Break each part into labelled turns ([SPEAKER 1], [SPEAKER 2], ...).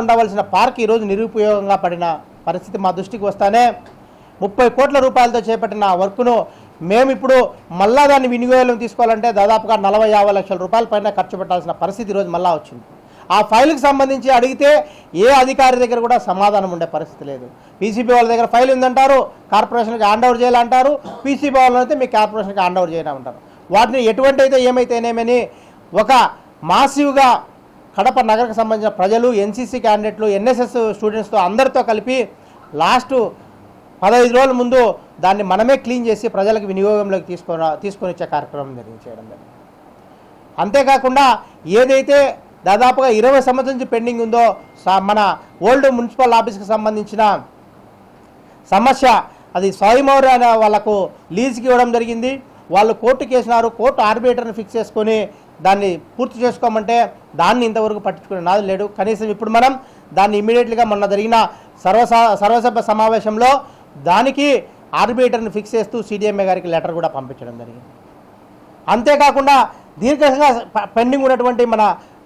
[SPEAKER 1] ఉండవలసిన పార్క్ ఈరోజు నిరుపయోగంగా పడిన పరిస్థితి మా దృష్టికి వస్తానే 30 కోట్ల రూపాయలతో చేపట్టిన వర్క్ను మేము ఇప్పుడు మళ్ళా దాన్ని వినియోగం తీసుకోవాలంటే దాదాపుగా 40-50 లక్షల రూపాయల పైన ఖర్చు పెట్టాల్సిన పరిస్థితి ఈరోజు మళ్ళా వచ్చింది. ఆ ఫైల్కి సంబంధించి అడిగితే ఏ అధికారి దగ్గర కూడా సమాధానం ఉండే పరిస్థితి లేదు. పీసీబీ వాళ్ళ దగ్గర ఫైల్ ఉందంటారు, కార్పొరేషన్కి హ్యాండ్ ఓవర్ చేయాలంటారు, పీసీబీ వాళ్ళైతే మీ కార్పొరేషన్కి హ్యాండ్ ఓవర్ చేయమంటారు. వాటిని ఎటువంటి అయితే ఏమైతేనేమని ఒక మాసివ్గా కడప నగరకు సంబంధించిన ప్రజలు, ఎన్సీసీ క్యాండిడేట్లు, ఎన్ఎస్ఎస్ స్టూడెంట్స్తో అందరితో కలిపి లాస్ట్ 15 రోజుల ముందు దాన్ని మనమే క్లీన్ చేసి ప్రజలకు వినియోగంలోకి తీసుకొని వచ్చే కార్యక్రమం చేయడం జరిగింది. అంతేకాకుండా ఏదైతే దాదాపుగా 20 సంవత్సరం నుంచి పెండింగ్ ఉందో మన ఓల్డ్ మున్సిపల్ ఆఫీస్కి సంబంధించిన సమస్య, అది స్వయంమౌర్ అనే వాళ్ళకు లీజ్కి ఇవ్వడం జరిగింది. వాళ్ళు కోర్టుకి వేసినారు, కోర్టు ఆర్బిట్రేటర్ని ఫిక్స్ చేసుకొని దాన్ని పూర్తి చేసుకోమంటే దాన్ని ఇంతవరకు పట్టించుకునే నాది లేడు. కనీసం ఇప్పుడు మనం దాన్ని ఇమీడియట్గా మొన్న జరిగిన సర్వసభ సమావేశంలో దానికి ఆర్బిట్రేటర్ని ఫిక్స్ చేస్తూ సిడిఎంఏ గారికి లెటర్ కూడా పంపించడం జరిగింది. అంతేకాకుండా దీర్ఘంగా పెండింగ్ ఉన్నటువంటి మన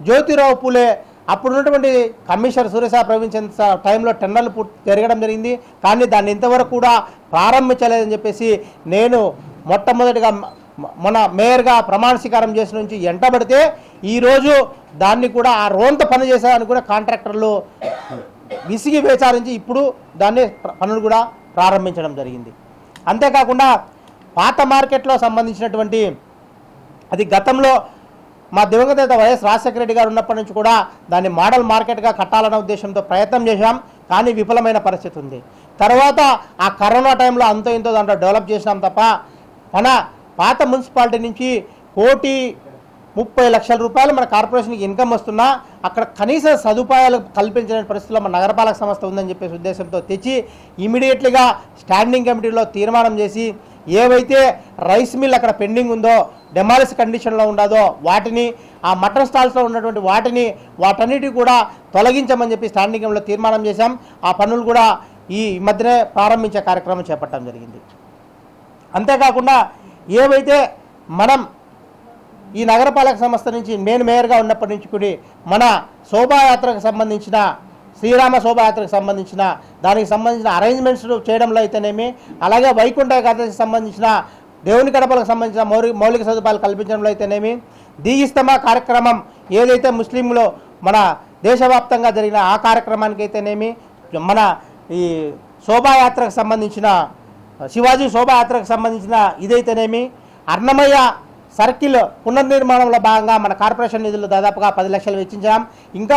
[SPEAKER 1] జ్యోతిరావు పూలే అప్పుడున్నటువంటి కమిషనర్ సూర్యసా ప్రవీణ్ టైంలో టెండర్లు తిరగడం జరిగింది, కానీ దాన్ని ఇంతవరకు కూడా ప్రారంభించలేదని చెప్పేసి నేను మొట్టమొదటిగా మన మేయర్గా ప్రమాణ స్వీకారం చేసిన నుంచి ఎంటబడితే ఈరోజు దాన్ని కూడా ఆ రోంత పని చేసేదాన్ని కూడా కాంట్రాక్టర్లు విసిగి వేచారించి ఇప్పుడు దాన్ని పనులు కూడా ప్రారంభించడం జరిగింది. అంతేకాకుండా పాత మార్కెట్లో సంబంధించినటువంటి అది గతంలో మా దివంగత నేత వైఎస్ రాజశేఖర రెడ్డి గారు ఉన్నప్పటి నుంచి కూడా దాన్ని మోడల్ మార్కెట్గా కట్టాలన్న ఉద్దేశంతో ప్రయత్నం చేశాం, కానీ విఫలమైన పరిస్థితి ఉంది. తర్వాత ఆ కరోనా టైంలో అంతో ఇంతో దాంట్లో డెవలప్ చేసినాం తప్ప మన పాత మున్సిపాలిటీ నుంచి 1,30,00,000 రూపాయలు మన కార్పొరేషన్కి ఇన్కమ్ వస్తున్నా అక్కడ కనీస సదుపాయాలు కల్పించిన పరిస్థితుల్లో మన నగరపాలక సంస్థ ఉందని చెప్పేసి ఉద్దేశంతో తెచ్చి ఇమీడియట్లీగా స్టాండింగ్ కమిటీలో తీర్మానం చేసి ఏవైతే రైస్ మిల్ అక్కడ పెండింగ్ ఉందో, డెమాలిస్ కండిషన్లో ఉండదో వాటిని, ఆ మటన్ స్టాల్స్లో ఉన్నటువంటి వాటన్నిటి కూడా తొలగించమని చెప్పి స్టాండింగ్ కమిటీలో తీర్మానం చేశాం. ఆ పనులు కూడా ఈ మధ్యనే ప్రారంభించే కార్యక్రమం చేపట్టడం జరిగింది. అంతేకాకుండా ఏవైతే మనం ఈ నగరపాలక సంస్థ నుంచి నేను మేయర్గా ఉన్నప్పటి నుంచి కూడా మన శోభాయాత్రకు సంబంధించిన శ్రీరామ శోభాయాత్రకు సంబంధించిన దానికి సంబంధించిన అరేంజ్మెంట్స్ చేయడంలో అయితేనేమి, అలాగే వైకుంఠ ఏకాదశికి సంబంధించిన దేవుని గడపలకు సంబంధించిన మౌలిక సదుపాయాలు కల్పించడంలో అయితేనేమి, దీగిస్తమా కార్యక్రమం ఏదైతే ముస్లింలు మన దేశవ్యాప్తంగా జరిగిన ఆ కార్యక్రమానికి అయితేనేమి, మన ఈ శోభాయాత్రకు సంబంధించిన శివాజీ శోభాయాత్రకు సంబంధించిన ఇదైతేనేమి, అన్నమయ్య సర్కిల్ పునర్నిర్మాణంలో భాగంగా మన కార్పొరేషన్ నిధులు దాదాపుగా 10 లక్షలు వెచ్చించాం. ఇంకా